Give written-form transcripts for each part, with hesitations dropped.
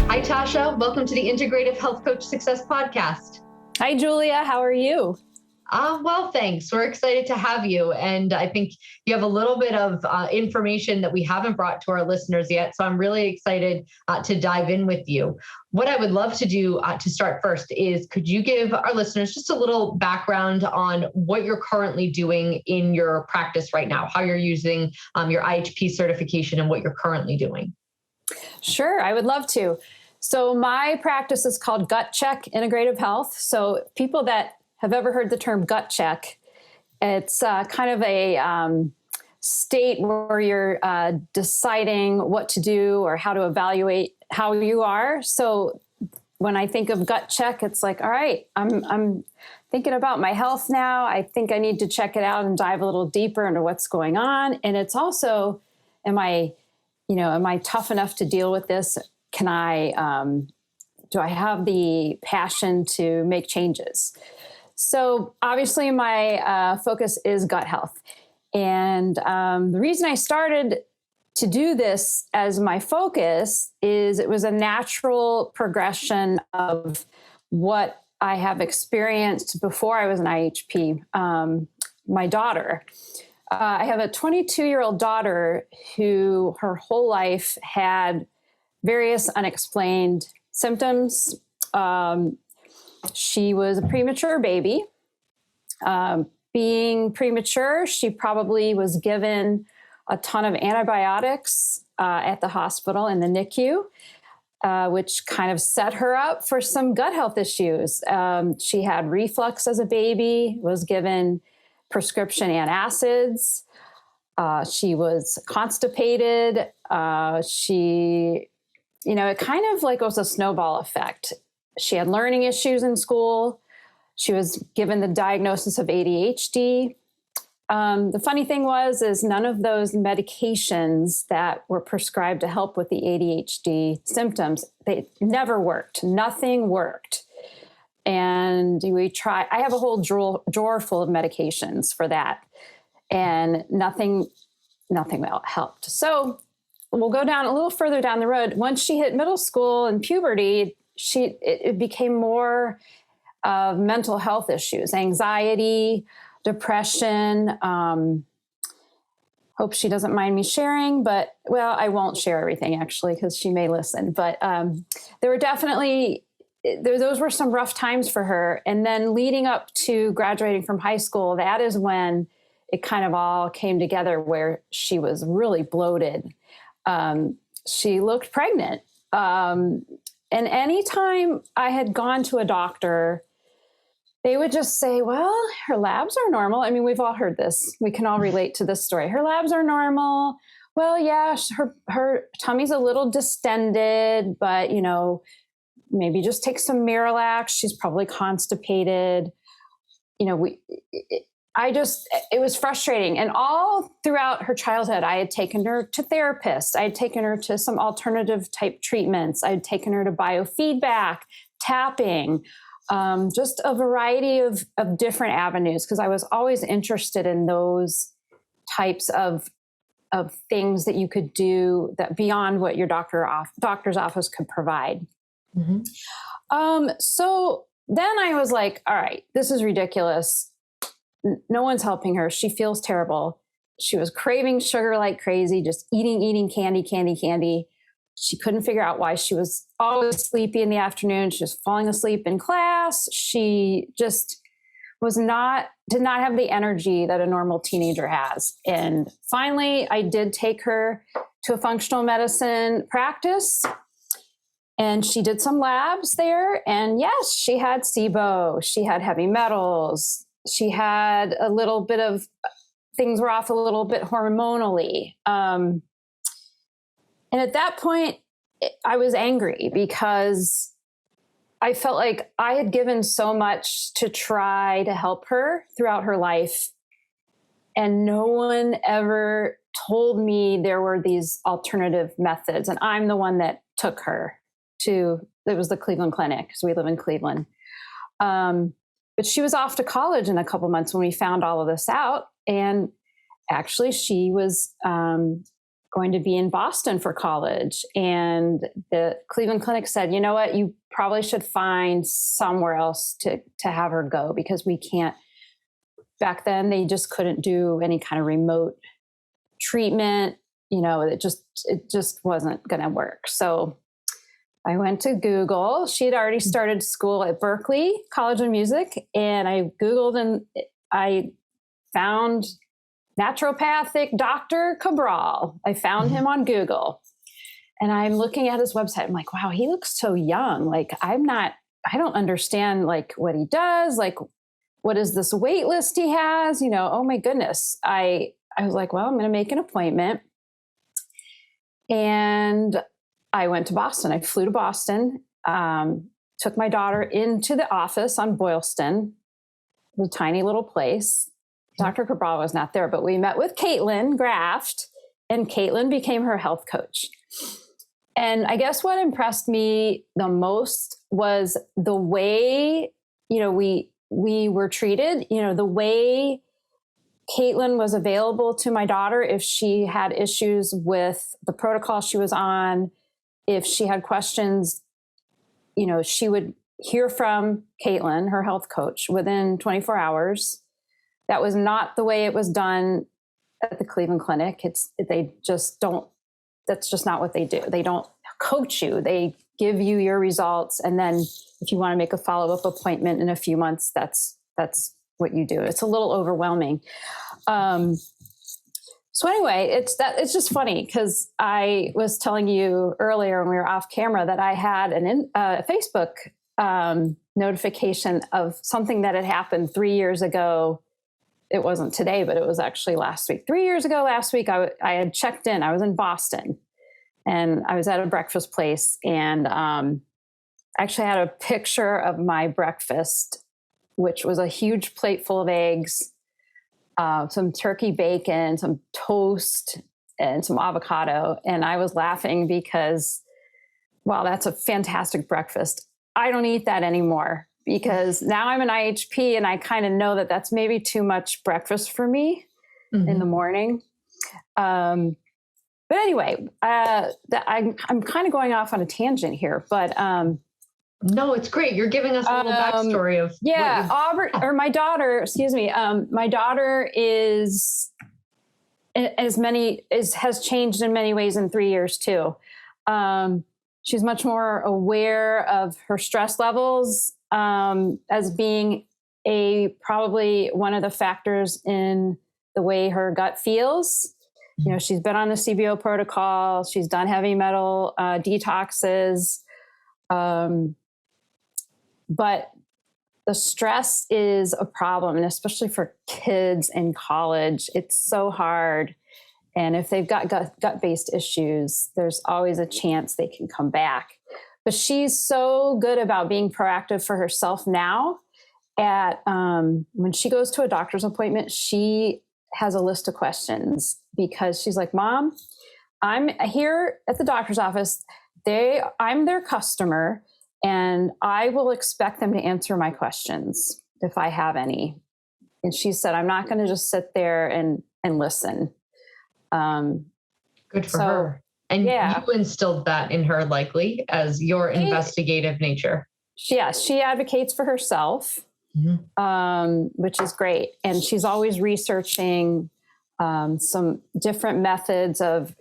Hi, Tasha. Welcome to the Integrative Health Coach Success Podcast. Hi, Julia. How are you? Well, thanks. We're excited to have you. And I think you have a little bit of information that we haven't brought to our listeners yet. So I'm really excited to dive in with you. What I would love to do to start first is, could you give our listeners just a little background on what you're currently doing in your practice right now, how you're using your IHP certification and what you're currently doing? Sure, I would love to. So my practice is called Gut Check Integrative Health. So people that have ever heard the term gut check, it's kind of a state where you're deciding what to do or how to evaluate how you are. So when I think of gut check, it's like, all right, I'm thinking about my health now. I think I need to check it out and dive a little deeper into what's going on. And it's also, am I tough enough to deal with this? Do I have the passion to make changes? So obviously my focus is gut health. And the reason I started to do this as my focus is it was a natural progression of what I have experienced before I was an IHP. My daughter, I have a 22-year-old daughter who her whole life had various unexplained symptoms. She was a premature baby. Being premature, she probably was given a ton of antibiotics at the hospital in the NICU, which kind of set her up for some gut health issues. She had reflux as a baby, was given prescription antacids. She was constipated. It kind of like was a snowball effect. She had learning issues in school. She was given the diagnosis of ADHD. The funny thing is none of those medications that were prescribed to help with the ADHD symptoms, they never worked. Nothing worked. And I have a whole drawer full of medications for that. And nothing helped. So we'll go down a little further down the road. Once she hit middle school and puberty, it became more of mental health issues, anxiety, depression. Hope she doesn't mind me sharing, but I won't share everything actually, because she may listen. But there were definitely, those were some rough times for her. And then leading up to graduating from high school, that is when it kind of all came together, where she was really bloated. She looked pregnant. And anytime I had gone to a doctor, they would just say, well, her labs are normal. I mean, we've all heard this. We can all relate to this story. Her labs are normal. Well, yeah, her tummy's a little distended, but, maybe just take some Miralax. She's probably constipated. It was frustrating. And all throughout her childhood, I had taken her to therapists. I had taken her to some alternative type treatments. I had taken her to biofeedback, tapping, just a variety of different avenues, because I was always interested in those types of things that you could do that beyond what your doctor's office could provide. Mm-hmm. So then I was like, all right, this is ridiculous. No one's helping her. She feels terrible. She was craving sugar like crazy, just eating candy. She couldn't figure out why she was always sleepy in the afternoon. She was falling asleep in class. She just did not have the energy that a normal teenager has. And finally, I did take her to a functional medicine practice, and she did some labs there. And yes, she had SIBO. She had heavy metals. She had a little bit of things were off a little bit hormonally. And at that point, I was angry because I felt like I had given so much to try to help her throughout her life. And no one ever told me there were these alternative methods. And I'm the one that took her it was the Cleveland Clinic, because we live in Cleveland. But she was off to college in a couple months when we found all of this out. And actually she was going to be in Boston for college. And the Cleveland Clinic said, you know what, you probably should find somewhere else to have her go, because we can't, back then they just couldn't do any kind of remote treatment. It just wasn't going to work. So I went to Google. She had already started school at Berklee College of Music. And I Googled and I found naturopathic Dr. Cabral. I found him on Google, and I'm looking at his website. I'm like, wow, he looks so young. Like, I don't understand like what he does. Like, what is this wait list he has? Oh my goodness. I was like, well, I'm going to make an appointment. And I went to Boston. I flew to Boston, took my daughter into the office on Boylston, a tiny little place. Dr. Cabral was not there, but we met with Caitlin Graft, and Caitlin became her health coach. And I guess what impressed me the most was the way, we were treated, the way Caitlin was available to my daughter if she had issues with the protocol she was on, if she had questions, she would hear from Caitlin, her health coach, within 24 hours. That was not the way it was done at the Cleveland Clinic. That's just not what they do. They don't coach you. They give you your results. And then if you want to make a follow-up appointment in a few months, that's what you do. It's a little overwhelming. So anyway, it's just funny, because I was telling you earlier when we were off camera that I had a Facebook notification of something that had happened 3 years ago. It wasn't today, but it was actually last week. 3 years ago, last week, I had checked in. I was in Boston, and I was at a breakfast place, and actually had a picture of my breakfast, which was a huge plate full of eggs, some turkey bacon, some toast, and some avocado. And I was laughing because, wow, that's a fantastic breakfast. I don't eat that anymore, because now I'm an IHP, and I kind of know that that's maybe too much breakfast for me in the morning. But anyway, I'm kind of going off on a tangent here, but no, it's great. You're giving us a little backstory of my daughter. My daughter has changed in many ways in 3 years too. She's much more aware of her stress levels, as being probably one of the factors in the way her gut feels. She's been on the CBO protocol. She's done heavy metal detoxes. But the stress is a problem, and especially for kids in college, it's so hard. And if they've got gut-based issues, there's always a chance they can come back. But she's so good about being proactive for herself now. When she goes to a doctor's appointment, she has a list of questions, because she's like, Mom, I'm here at the doctor's office. I'm their customer, and I will expect them to answer my questions if I have any. And she said, I'm not going to just sit there and listen. Good for her. And you instilled that in her, likely, as your investigative nature. Yes, she advocates for herself, which is great. And she's always researching some different methods of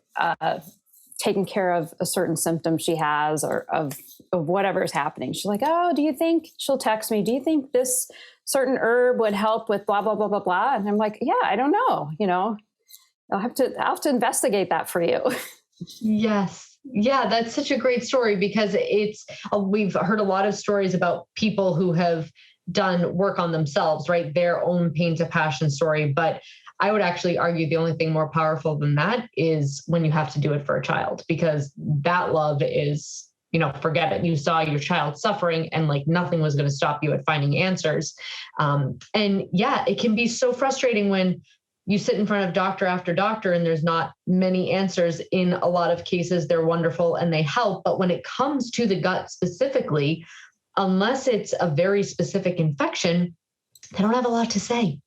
taking care of a certain symptom she has, or of whatever is happening. She's like, she'll text me, do you think this certain herb would help with blah, blah, blah, blah, blah? And I'm like, yeah, I don't know. I'll have to investigate that for you. Yes. Yeah, that's such a great story, because we've heard a lot of stories about people who have done work on themselves, right? Their own pain to passion story. But I would actually argue the only thing more powerful than that is when you have to do it for a child, because that love is, forget it. You saw your child suffering, and like nothing was going to stop you at finding answers. And yeah, it can be so frustrating when you sit in front of doctor after doctor and there's not many answers. In a lot of cases, they're wonderful and they help. But when it comes to the gut specifically, unless it's a very specific infection, they don't have a lot to say.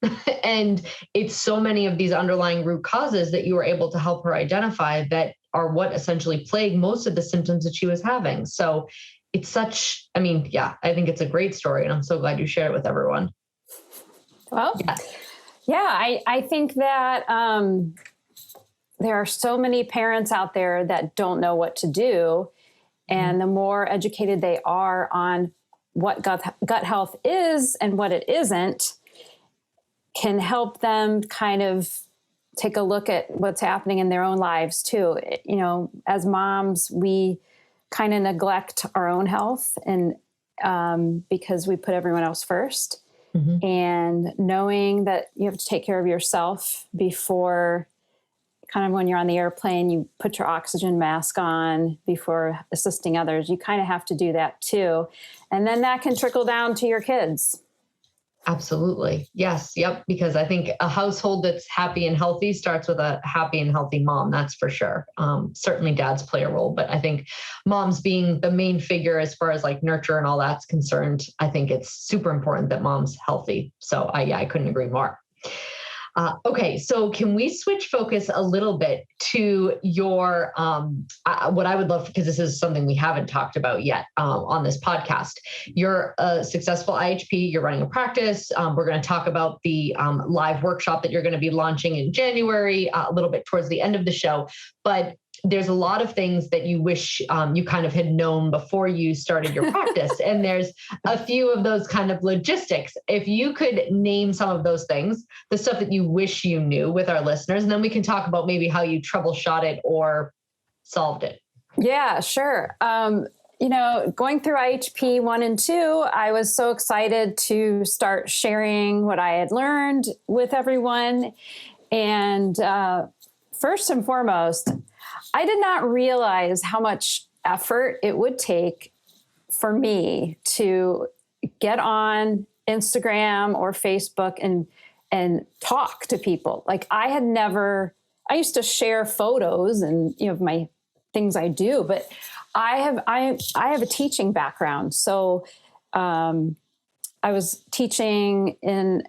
And it's so many of these underlying root causes that you were able to help her identify that are what essentially plague most of the symptoms that she was having. So it's such, I mean, yeah, I think it's a great story. And I'm so glad you shared it with everyone. Well, yeah, I think that there are so many parents out there that don't know what to do. And the more educated they are on what gut health is and what it isn't, can help them kind of take a look at what's happening in their own lives too. You know, as moms, we kind of neglect our own health and because we put everyone else first. And knowing that you have to take care of yourself before, kind of when you're on the airplane, you put your oxygen mask on before assisting others. You kind of have to do that too. And then that can trickle down to your kids. Absolutely. Yes. Yep. Because I think a household that's happy and healthy starts with a happy and healthy mom. That's for sure. Certainly dads play a role, but I think moms being the main figure as far as like nurture and all that's concerned, I think it's super important that mom's healthy. So I couldn't agree more. Okay, so can we switch focus a little bit to your, what I would love, because this is something we haven't talked about yet on this podcast. You're a successful IHP, you're running a practice. We're going to talk about the live workshop that you're going to be launching in January, a little bit towards the end of the show. But there's a lot of things that you wish you kind of had known before you started your practice. And there's a few of those kind of logistics. If you could name some of those things, the stuff that you wish you knew with our listeners, and then we can talk about maybe how you troubleshot it or solved it. Yeah, sure. You know, going through IHP 1 and 2, I was so excited to start sharing what I had learned with everyone. And first and foremost, I did not realize how much effort it would take for me to get on Instagram or Facebook and talk to people. Like I used to share photos and, you know, of my things I do, but I have a teaching background. So I was teaching in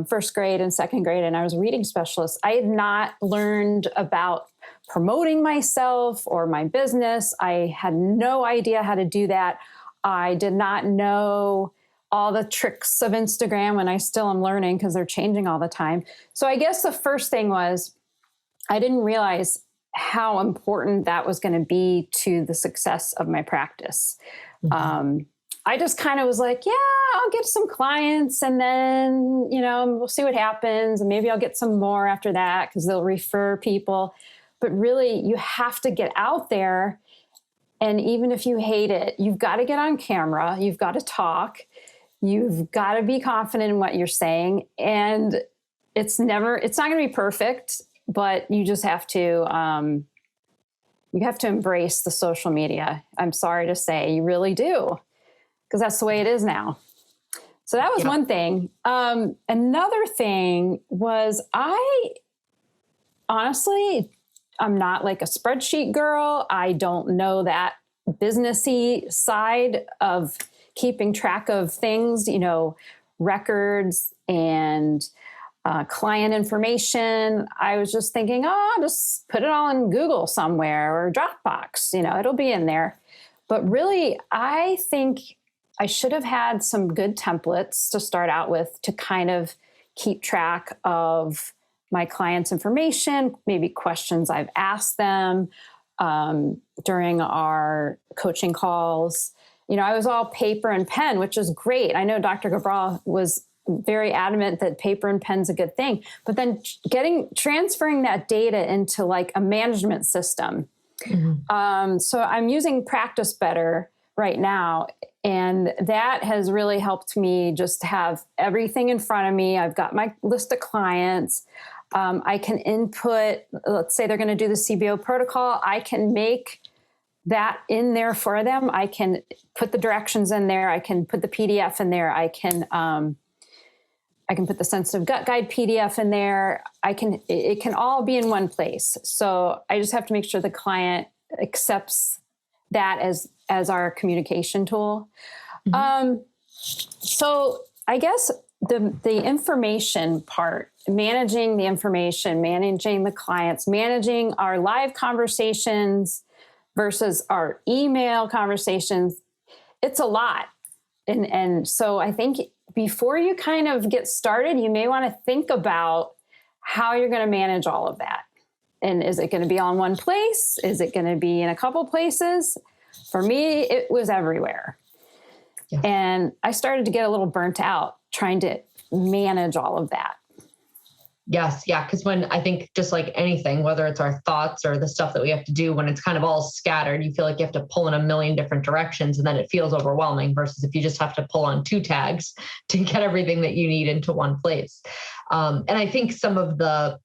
first grade and second grade, and I was a reading specialist. I had not learned about promoting myself or my business. I had no idea how to do that. I did not know all the tricks of Instagram, and I still am learning because they're changing all the time. So I guess the first thing was I didn't realize how important that was going to be to the success of my practice. I just kind of was like, yeah, I'll get some clients and then, you know, we'll see what happens. And maybe I'll get some more after that because they'll refer people. But really, you have to get out there. And even if you hate it, you've got to get on camera. You've got to talk. You've got to be confident in what you're saying. And it's not going to be perfect, but you just have to, embrace the social media. I'm sorry to say, you really do, because that's the way it is now. So that was one thing. Another thing was I'm not like a spreadsheet girl. I don't know that businessy side of keeping track of things, you know, records and client information. I was just thinking, just put it all in Google somewhere or Dropbox, you know, it'll be in there. But really, I think I should have had some good templates to start out with to kind of keep track of my clients' information, maybe questions I've asked them during our coaching calls. You know, I was all paper and pen, which is great. I know Dr. Cabral was very adamant that paper and pen's a good thing, but then transferring that data into like a management system. So I'm using Practice Better right now. And that has really helped me just have everything in front of me. I've got my list of clients. I can input, let's say they're going to do the CBO protocol. I can make that in there for them. I can put the directions in there. I can put the PDF in there. I can put the sensitive gut guide PDF in there. It can all be in one place. So I just have to make sure the client accepts that as our communication tool. So I guess the information part, managing the information, managing the clients, managing our live conversations versus our email conversations, it's a lot. And so I think before you kind of get started, you may want to think about how you're going to manage all of that. And is it going to be on one place? Is it going to be in a couple places? For me, it was everywhere. Yeah. And I started to get a little burnt out trying to manage all of that. Yes. Yeah. Because when I think just like anything, whether it's our thoughts or the stuff that we have to do, when it's kind of all scattered, you feel like you have to pull in a million different directions and then it feels overwhelming versus if you just have to pull on 2 tags to get everything that you need into one place. And I think some of the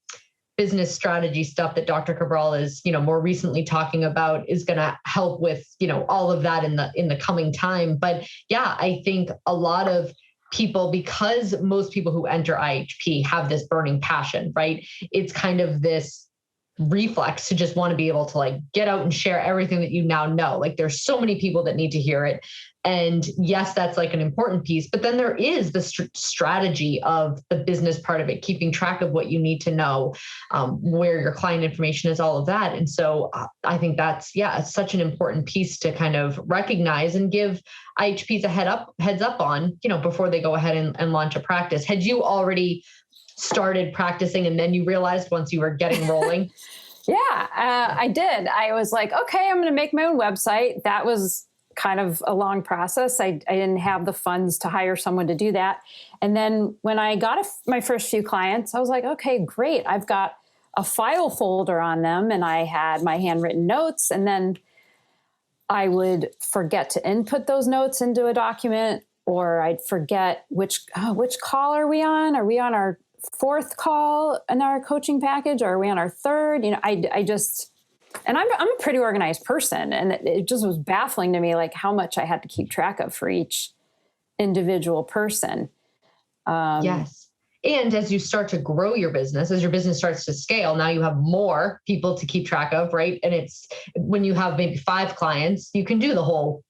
business strategy stuff that Dr. Cabral is, more recently talking about is going to help with, all of that in the coming time. But yeah, I think a lot of people, because most people who enter IHP have this burning passion, right? It's kind of this reflex to just want to be able to like get out and share everything that you now know. Like there's so many people that need to hear it. And yes, that's like an important piece, but then there is the strategy of the business part of it, keeping track of what you need to know, where your client information is, all of that. And so I think that's, it's such an important piece to kind of recognize and give IHPs a heads up on, before they go ahead and launch a practice. Had you already started practicing and then you realized once you were getting rolling? I did. I was like, okay, I'm going to make my own website. That was kind of a long process. I didn't have the funds to hire someone to do that. And then when I got my first few clients, I was like, okay, great. I've got a file folder on them and I had my handwritten notes. And then I would forget to input those notes into a document, or I'd forget which call are we on? Are we on our 4th call in our coaching package, or are we on our 3rd? I just, and I'm a pretty organized person, and it just was baffling to me, like how much I had to keep track of for each individual person. Yes. And as you start to grow your business, as your business starts to scale, now you have more people to keep track of, right? And it's when you have maybe 5 clients, you can do the whole,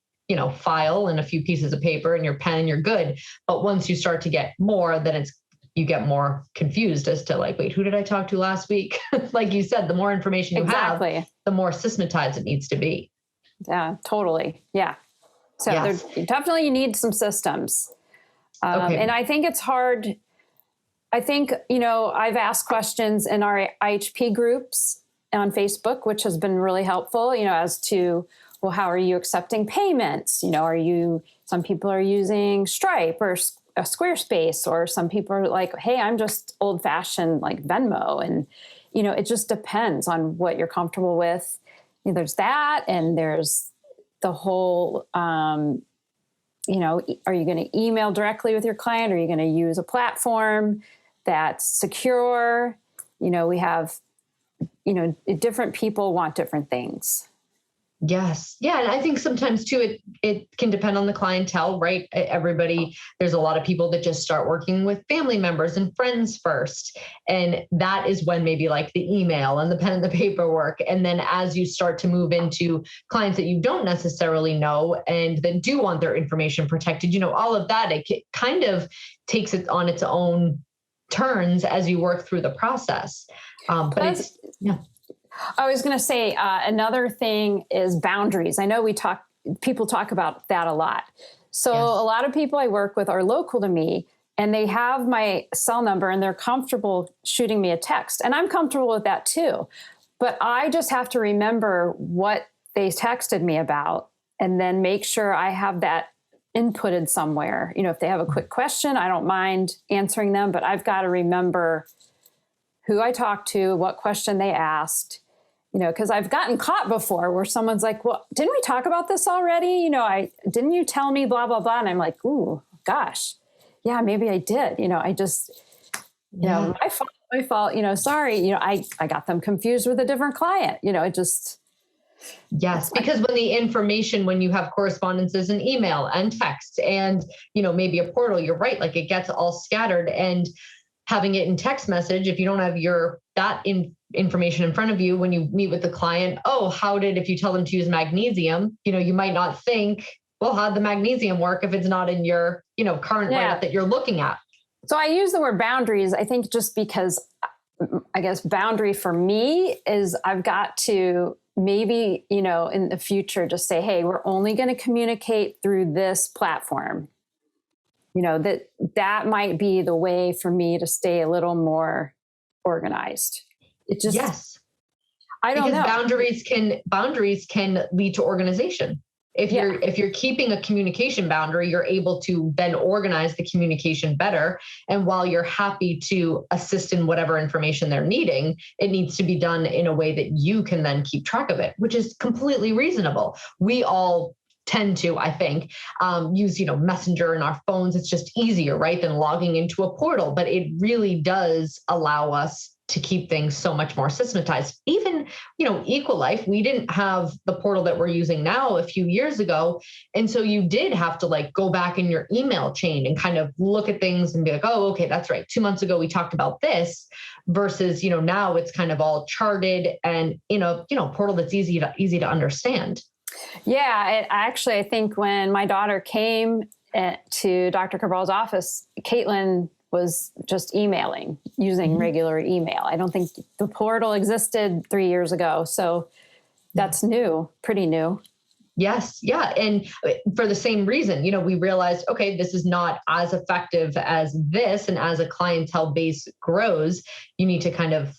file and a few pieces of paper and your pen and you're good. But once you start to get more, then you get more confused as to like, wait, who did I talk to last week? Like you said, the more information you have, the more systematized it needs to be. Yeah, totally. Yeah. So yes. Definitely you need some systems. Okay. And I think it's hard. I think, I've asked questions in our IHP groups on Facebook, which has been really helpful, as to, well, how are you accepting payments? Some people are using Stripe or a Squarespace, or some people are like, hey, I'm just old fashioned like Venmo. And, it just depends on what you're comfortable with. There's that. And there's the whole, are you going to email directly with your client? Are you going to use a platform that's secure? We have, different people want different things. Yes. Yeah. And I think sometimes too, it can depend on the clientele, right? There's a lot of people that just start working with family members and friends first. And that is when maybe like the email and the pen and the paperwork. And then as you start to move into clients that you don't necessarily know and that do want their information protected, all of that, it kind of takes it on its own turns as you work through the process. I was going to say another thing is boundaries. I know people talk about that a lot. So yes. A lot of people I work with are local to me and they have my cell number and they're comfortable shooting me a text. And I'm comfortable with that too. But I just have to remember what they texted me about and then make sure I have that inputted somewhere. If they have a quick question, I don't mind answering them, but I've got to remember who I talked to, what question they asked. Because I've gotten caught before where someone's like, well, didn't we talk about this already? Didn't you tell me blah, blah, blah. And I'm like, ooh, gosh, yeah, maybe I did. I just, my fault, sorry. I got them confused with a different client, it just. Yes, because when you have correspondences and email and text and, maybe a portal, you're right. Like it gets all scattered, and having it in text message, if you don't have that information in front of you when you meet with the client, if you tell them to use magnesium, you might not think, well, how'd the magnesium work if it's not in your, current write-up that you're looking at? So I use the word boundaries, I think, just because I guess boundary for me is I've got to maybe, in the future, just say, hey, we're only going to communicate through this platform. That might be the way for me to stay a little more organized. It just, yes, I don't know. Boundaries can lead to organization. If you're keeping a communication boundary, you're able to then organize the communication better. And while you're happy to assist in whatever information they're needing, it needs to be done in a way that you can then keep track of it, which is completely reasonable. We all tend to, I think, use, Messenger in our phones. It's just easier, right, than logging into a portal. But it really does allow us to keep things so much more systematized. Even, Equalife, we didn't have the portal that we're using now a few years ago. And so you did have to go back in your email chain and kind of look at things and be like, oh, okay, that's right. 2 months ago, we talked about this versus, now it's kind of all charted and in a, portal that's easy to understand. Yeah, I think when my daughter came to Dr. Cabral's office, Caitlin was just emailing, using regular email. I don't think the portal existed 3 years ago. So that's new, pretty new. Yes. Yeah. And for the same reason, we realized, okay, this is not as effective as this. And as a clientele base grows, you need to kind of,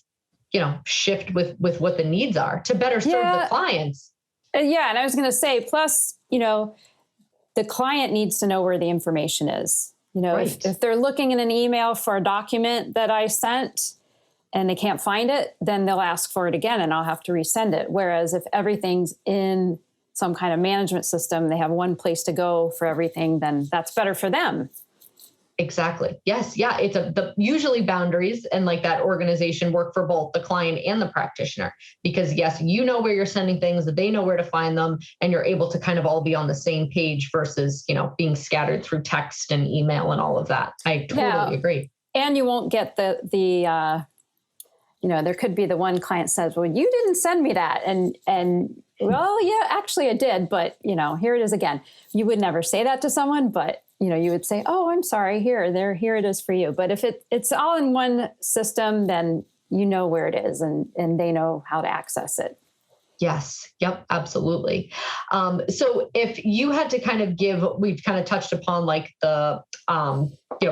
shift with what the needs are to better serve the clients. Yeah. And I was going to say, plus, the client needs to know where the information is. Right. If they're looking in an email for a document that I sent and they can't find it, then they'll ask for it again and I'll have to resend it. Whereas if everything's in some kind of management system, they have one place to go for everything, then that's better for them. Exactly. Yes. Yeah. It's usually boundaries and that organization work for both the client and the practitioner, because yes, where you're sending things, that they know where to find them, and you're able to kind of all be on the same page versus, being scattered through text and email and all of that. I totally agree. And you won't get the there could be the one client says, well, you didn't send me that. And well, yeah, actually I did, but here it is again. You would never say that to someone, but you would say, oh, I'm sorry, here it is for you. But if it's all in one system, then where it is and they know how to access it. Yes. Yep. Absolutely. So if you had to kind of we've kind of touched upon the,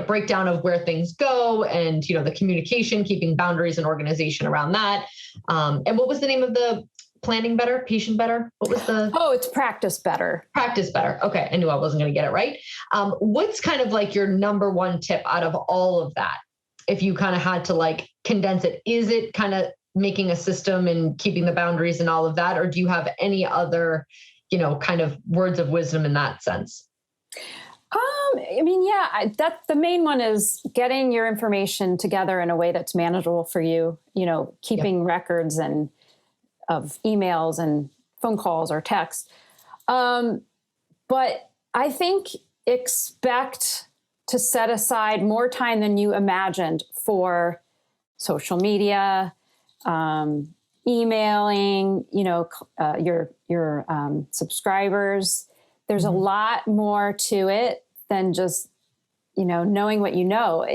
breakdown of where things go and, the communication, keeping boundaries and organization around that. And what was the name of the planning better, patient better? What was the? Oh, it's practice better. Practice better. Okay. I knew I wasn't going to get it right. What's kind of your number one tip out of all of that? If you kind of had to condense it, is it kind of making a system and keeping the boundaries and all of that? Or do you have any other, kind of words of wisdom in that sense? That the main one is getting your information together in a way that's manageable for you, keeping records and of emails and phone calls or texts. But I think expect to set aside more time than you imagined for social media, emailing, your subscribers. There's a lot more to it than just, knowing what you know.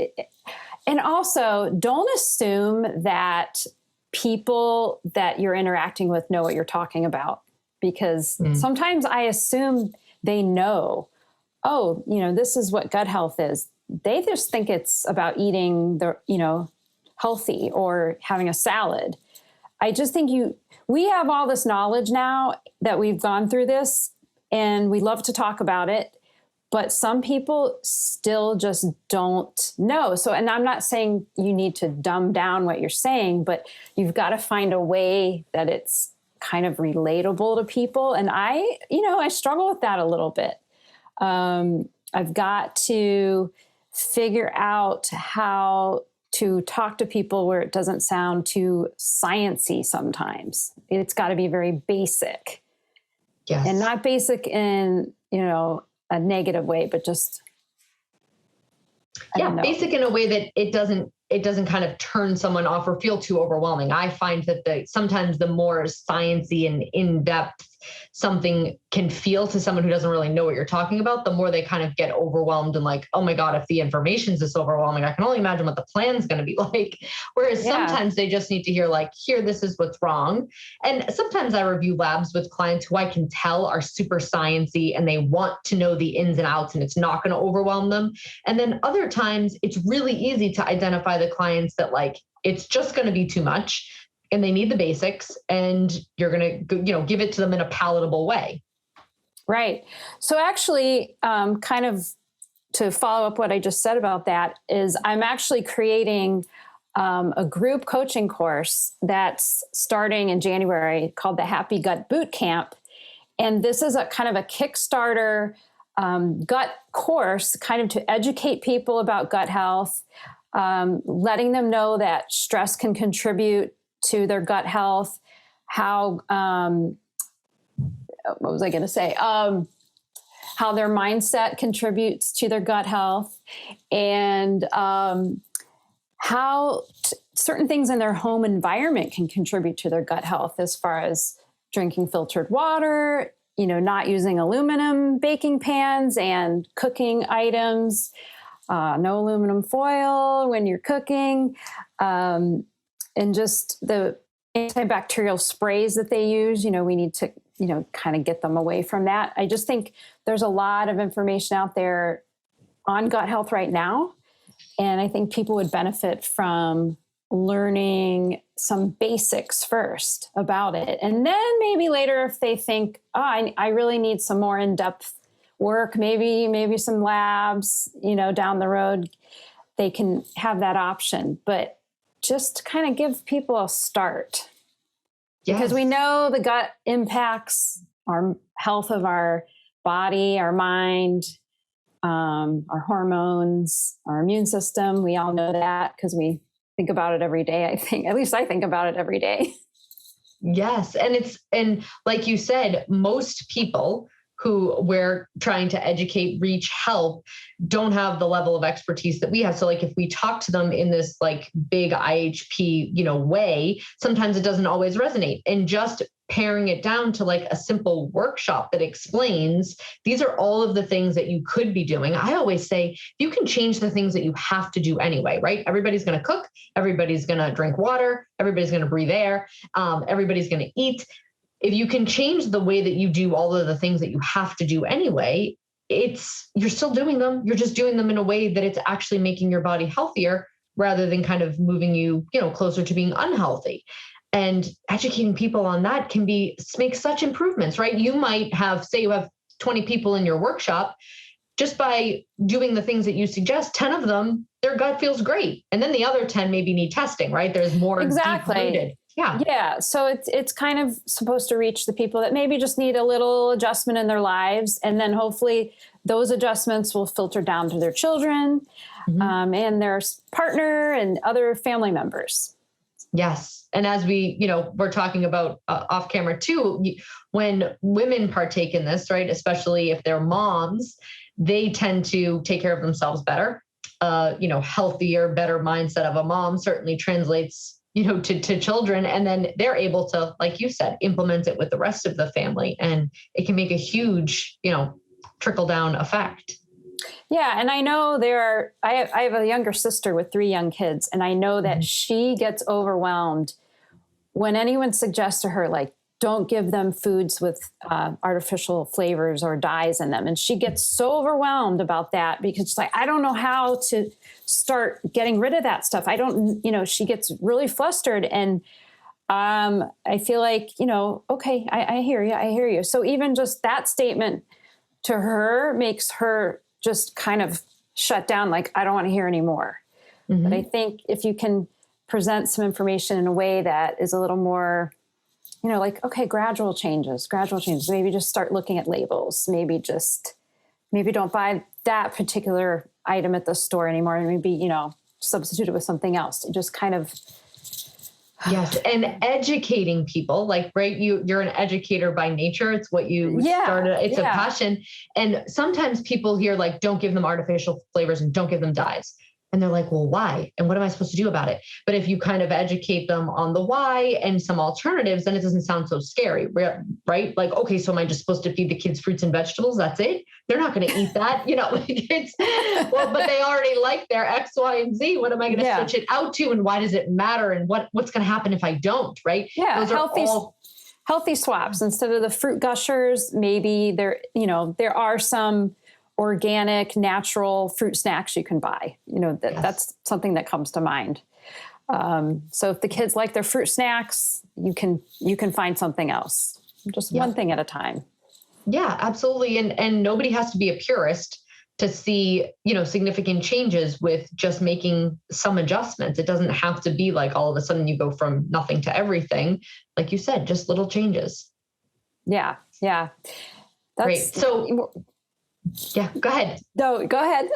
And also don't assume that people that you're interacting with know what you're talking about, because sometimes I assume they know, oh, this is what gut health is. They just think it's about eating healthy or having a salad. I just think we have all this knowledge now that we've gone through this and we love to talk about it, but some people still just don't know. So, and I'm not saying you need to dumb down what you're saying, but you've got to find a way that it's kind of relatable to people. And I struggle with that a little bit. I've got to figure out how to talk to people where it doesn't sound too sciencey sometimes. It's got to be very basic. Yes. And not basic in, a negative way, but just basic in a way that it it doesn't kind of turn someone off or feel too overwhelming. I find that sometimes the more sciencey and in-depth something can feel to someone who doesn't really know what you're talking about, the more they kind of get overwhelmed and like, oh my God, if the information's this overwhelming, I can only imagine what the plan's going to be like. Whereas sometimes they just need to hear like, here, this is what's wrong. And sometimes I review labs with clients who I can tell are super sciencey and they want to know the ins and outs and it's not going to overwhelm them. And then other times it's really easy to identify the clients that like, it's just going to be too much and they need the basics and you're going to, give it to them in a palatable way. Right. So actually, kind of to follow up what I just said about that is I'm actually creating a group coaching course that's starting in January called the Happy Gut Boot Camp. And this is a kind of a Kickstarter gut course kind of to educate people about gut health, letting them know that stress can contribute to their gut health, how, what was I going to say? How their mindset contributes to their gut health and how certain things in their home environment can contribute to their gut health as far as drinking filtered water, not using aluminum baking pans and cooking items, no aluminum foil when you're cooking, and just the antibacterial sprays that they use, we need to, kind of get them away from that. I just think there's a lot of information out there on gut health right now. And I think people would benefit from learning some basics first about it. And then maybe later, if they think, I really need some more in-depth work, maybe some labs, down the road, they can have that option. But just kind of give people a start. Yes. Because we know the gut impacts our health of our body, our mind, our hormones, our immune system. We all know that because we think about it every day, I think. At least I think about it every day. Yes. And like you said, most people who we're trying to educate, reach, help, don't have the level of expertise that we have. So like if we talk to them in this like big IHP, way, sometimes it doesn't always resonate. And just paring it down to like a simple workshop that explains these are all of the things that you could be doing. I always say you can change the things that you have to do anyway, right? Everybody's going to cook. Everybody's going to drink water. Everybody's going to breathe air. Everybody's going to eat. If you can change the way that you do all of the things that you have to do anyway, you're still doing them. You're just doing them in a way that it's actually making your body healthier rather than kind of moving you, closer to being unhealthy. And educating people on that can make such improvements, right? You might say you have 20 people in your workshop, just by doing the things that you suggest, 10 of them, their gut feels great. And then the other 10 maybe need testing, right? There's more exactly. Yeah. So it's kind of supposed to reach the people that maybe just need a little adjustment in their lives. And then hopefully those adjustments will filter down to their children, and their partner and other family members. Yes. And as we're talking about off camera too, when women partake in this, right, especially if they're moms, they tend to take care of themselves better. Healthier, better mindset of a mom certainly translates to children. And then they're able to, like you said, implement it with the rest of the family. And it can make a huge, trickle down effect. Yeah. And I know I have a younger sister with 3 young kids. And I know that she gets overwhelmed when anyone suggests to her, like, don't give them foods with artificial flavors or dyes in them. And she gets so overwhelmed about that because she's like, I don't know how to start getting rid of that stuff. She gets really flustered. And I feel like, okay, I hear you. So even just that statement to her makes her just kind of shut down. Like, I don't want to hear anymore. Mm-hmm. But I think if you can present some information in a way that is a little more, like, gradual changes, maybe just start looking at labels, maybe don't buy that particular item at the store anymore. And maybe, substitute it with something else. It just kind of. Yes. And educating people, like, right. You're an educator by nature. It's what you started. It's a passion. And sometimes people hear like, don't give them artificial flavors and don't give them dyes. And they're like, well, why? And what am I supposed to do about it? But if you kind of educate them on the why and some alternatives, then it doesn't sound so scary, right? Like, okay, so am I just supposed to feed the kids fruits and vegetables? That's it? They're not going to eat that, like it's, well, but they already like their X, Y, and Z. What am I going to switch it out to? And why does it matter? And what's going to happen if I don't, right? Yeah. Those are healthy swaps. Instead of the fruit gushers, maybe there are some organic, natural fruit snacks you can buy. That's something that comes to mind. So if the kids like their fruit snacks, you can find something else, just one thing at a time. Yeah, absolutely. And nobody has to be a purist to see, significant changes with just making some adjustments. It doesn't have to be like all of a sudden you go from nothing to everything. Like you said, just little changes. Yeah. Yeah. That's great. So yeah, go ahead. No, go ahead.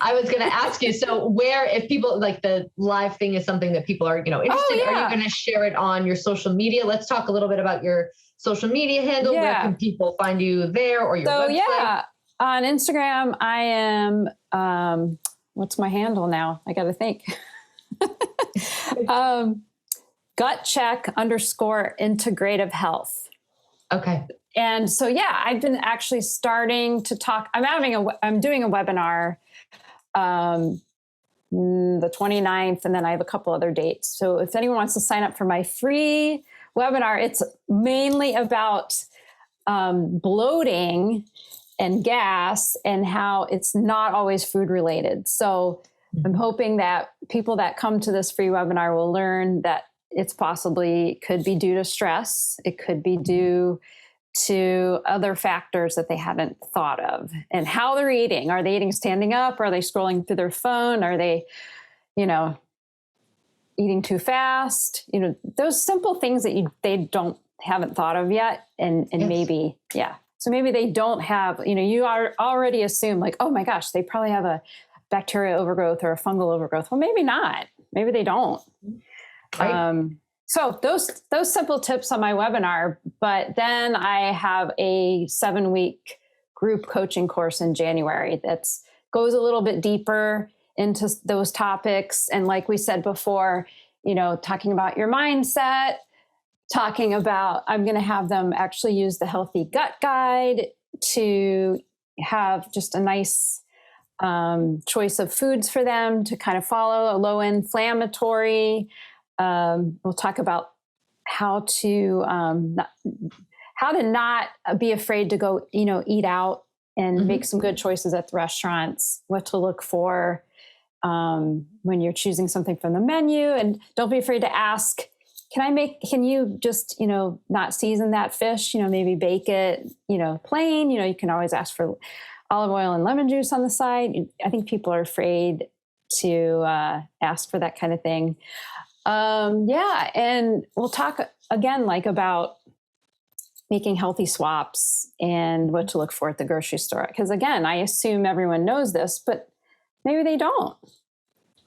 I was going to ask you, so where, if people like the live thing is something that people are, interested, are you going to share it on your social media? Let's talk a little bit about your social media handle. Where can people find you there, or your website? Yeah, on Instagram, I am, what's my handle now? I got to think. @GutCheck_Integrative Health. Okay. And so, I've been actually starting to talk. I'm doing a webinar the 29th, and then I have a couple other dates. So if anyone wants to sign up for my free webinar, it's mainly about bloating and gas and how it's not always food related. So I'm hoping that people that come to this free webinar will learn that it's could be due to stress. It could be due to other factors that they haven't thought of, and how they're eating. Are they eating standing up? Are they scrolling through their phone? Are they, eating too fast? Those simple things that they haven't thought of yet. And maybe, so maybe they don't have, you are already assume like, oh my gosh, they probably have a bacteria overgrowth or a fungal overgrowth. Well, maybe not. Maybe they don't. Right. So those simple tips on my webinar, but then I have a 7-week group coaching course in January that goes a little bit deeper into those topics. And like we said before, talking about your mindset, talking about, I'm going to have them actually use the Healthy Gut Guide to have just a nice choice of foods for them to kind of follow, a low inflammatory. We'll talk about how to not be afraid to go, eat out and make some good choices at the restaurants, what to look for when you're choosing something from the menu. And don't be afraid to ask, can you just, not season that fish, maybe bake it, plain, you can always ask for olive oil and lemon juice on the side. I think people are afraid to ask for that kind of thing. And we'll talk again, about making healthy swaps and what to look for at the grocery store. Because again, I assume everyone knows this, but maybe they don't.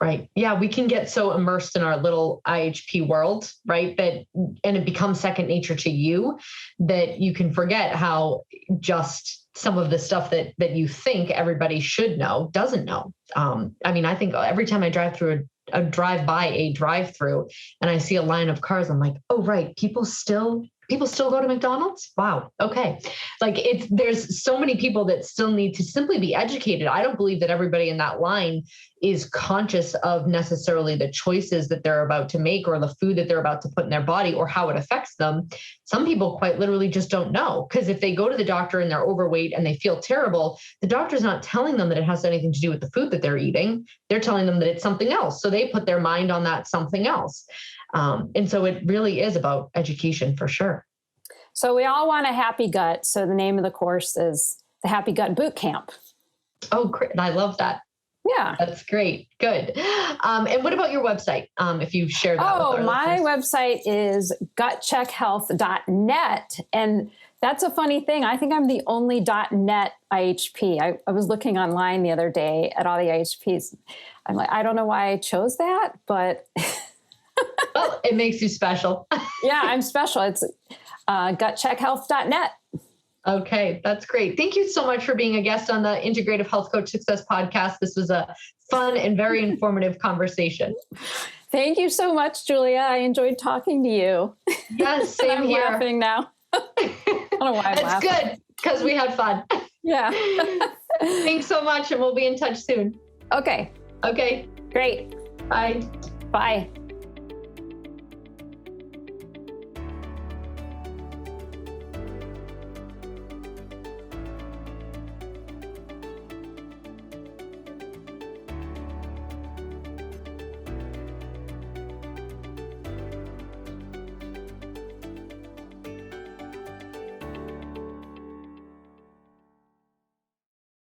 Right. Yeah. We can get so immersed in our little IHP world, right? And it becomes second nature to you that you can forget how just some of the stuff that you think everybody should know doesn't know. I think every time I drive through a drive-through and I see a line of cars, I'm like, oh, right. People still go to McDonald's? Wow. Okay. There's so many people that still need to simply be educated. I don't believe that everybody in that line is conscious of necessarily the choices that they're about to make or the food that they're about to put in their body or how it affects them. Some people quite literally just don't know, because if they go to the doctor and they're overweight and they feel terrible, the doctor's not telling them that it has anything to do with the food that they're eating. They're telling them that it's something else. So they put their mind on that something else. And so it really is about education for sure. So we all want a happy gut. So the name of the course is the Happy Gut Boot Camp. Oh, great. I love that. Yeah. That's great. Good. And what about your website? If you share that with our my listeners. Website is gutcheckhealth.net. And that's a funny thing. I think I'm the only .net IHP. I was looking online the other day at all the IHPs. I'm like, I don't know why I chose that, but well, it makes you special. Yeah, I'm special. It's gutcheckhealth.net. Okay, that's great. Thank you so much for being a guest on the Integrative Health Coach Success Podcast. This was a fun and very informative conversation. Thank you so much, Julia. I enjoyed talking to you. Yes, same I'm here. laughing now. I don't know why I'm laughing. It's good because we had fun. Yeah. Thanks so much, and we'll be in touch soon. Okay. Okay. Great. Bye. Bye.